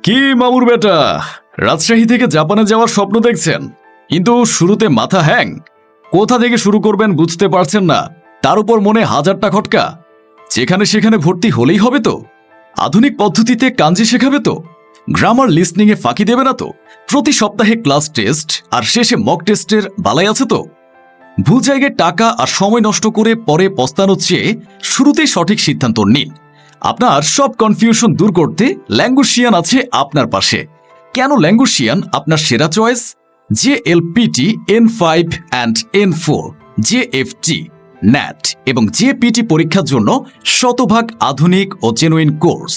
কি মামুর বেটা, রাজশাহী থেকে জাপানে যাওয়ার স্বপ্ন দেখছেন, কিন্তু শুরুতে মাথা হ্যাং। কোথা থেকে শুরু করবেন বুঝতে পারছেন না, তার উপর মনে হাজারটা খটকা। যেখানে সেখানে ভর্তি হলেই হবে তো? আধুনিক পদ্ধতিতে কাঞ্জি শেখাবে তো? গ্রামার লিসনিং এ ফাঁকি দেবে না তো? প্রতি সপ্তাহে ক্লাস টেস্ট আর শেষে মক টেস্টের বালাই আছে তো? ভুল জায়গায় টাকা আর সময় নষ্ট করে পরে পস্তানোর চেয়ে শুরুতেই সঠিক সিদ্ধান্ত নিন। আপনার সব কনফিউশন দূর করতে ল্যাঙ্গুশিয়ান আছে আপনার পাশে। কেন ল্যাঙ্গুশিয়ান আপনার সেরা choice? JLPT N5 and N4, JFT, NAT এবং JPT পরীক্ষার জন্য শতভাগ আধুনিক ও জেনুইন কোর্স।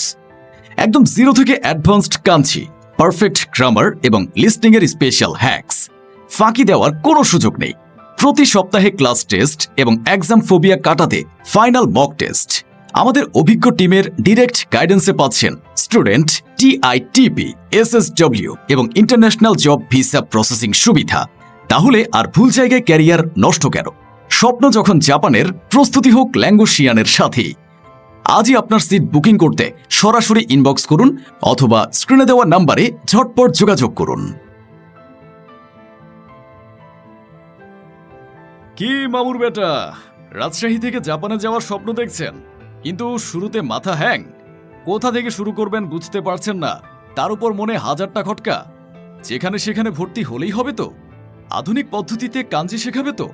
একদম জিরো থেকে অ্যাডভান্সড কাঞ্চি, পারফেক্ট গ্রামার এবং লিসনিং এর স্পেশাল হ্যাকস। ফাঁকি দেওয়ার কোনো সুযোগ নেই। প্রতি সপ্তাহে ক্লাস টেস্ট এবং এক্সাম ফোবিয়া কাটাতে ফাইনাল মক টেস্ট। আমাদের অভিজ্ঞ টিমের ডিরেক্ট গাইডেন্সে পাচ্ছেন স্টুডেন্ট TITP, SSW এবং ইন্টারন্যাশনাল জব ভিসা প্রসেসিং সুবিধা। তাহলে আর ভুল জায়গায় ক্যারিয়ার নষ্ট কেন? স্বপ্ন যখন জাপানের, প্রস্তুতি হোক ল্যাঙ্গুশিয়ানের সাথেই। আজই আপনার সিট বুকিং করতে সরাসরি ইনবক্স করুন অথবা স্ক্রিনে দেওয়া নাম্বারে ঝটপট যোগাযোগ করুন। কি মামুর বেটা, রাজশাহী থেকে জাপানে যাওয়ার স্বপ্ন দেখছেন, কিন্তু শুরুতে মাথা হ্যাং। কোথা থেকে শুরু করবেন বুঝতে পারছেন না, তার উপর মনে হাজারটা খটকা। যেখানে সেখানে ভর্তি হলেই হবে তো? আধুনিক পদ্ধতিতে কাঞ্জি শেখাবে তো?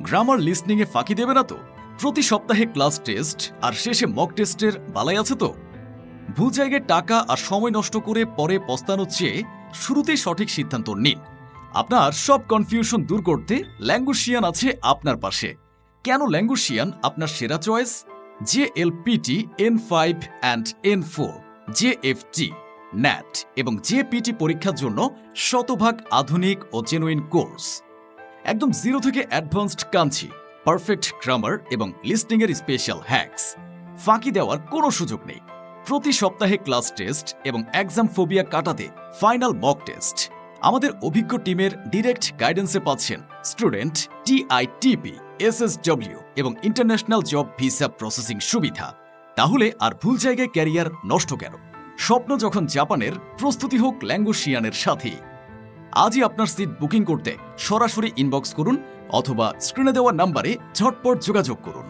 গ্রামার লিসনিং এ ফাঁকি দেবে না তো? প্রতি সপ্তাহে ক্লাস টেস্ট আর শেষে মক টেস্টের বালাই আছে তো? ভুল জায়গায় টাকা আর সময় নষ্ট করে পরে পস্তানোর চেয়ে শুরুতেই সঠিক সিদ্ধান্ত নিন। আপনার সব কনফিউশন দূর করতে ল্যাঙ্গুশিয়ান আছে আপনার পাশে। কেন ল্যাঙ্গুশিয়ান আপনার সেরা choice? JLPT N5 and N4, JFT, NAT এবং JPT পরীক্ষার জন্য শতভাগ আধুনিক ও জেনুইন কোর্স। একদম জিরো থেকে অ্যাডভান্সড কাঞ্চি, পারফেক্ট গ্রামার এবং লিসনিং এর স্পেশাল হ্যাকস। ফাঁকি দেওয়ার কোনো সুযোগ নেই। প্রতি সপ্তাহে ক্লাস টেস্ট এবং এক্সাম ফোবিয়া কাটাতে ফাইনাল মক টেস্ট। আমাদের অভিজ্ঞ টিমের ডিরেক্ট গাইডেন্সে পাচ্ছেন স্টুডেন্ট TITP, SSW এবং ইন্টারন্যাশনাল জব ভিসা প্রসেসিং সুবিধা। তাহলে আর ভুল জায়গায় ক্যারিয়ার নষ্ট কেন? স্বপ্ন যখন জাপানের, প্রস্তুতি হোক ল্যাঙ্গুশিয়ানের সাথেই। আজই আপনার সিট বুকিং করতে সরাসরি ইনবক্স করুন অথবা স্ক্রিনে দেওয়া নাম্বারে ঝটপট যোগাযোগ করুন।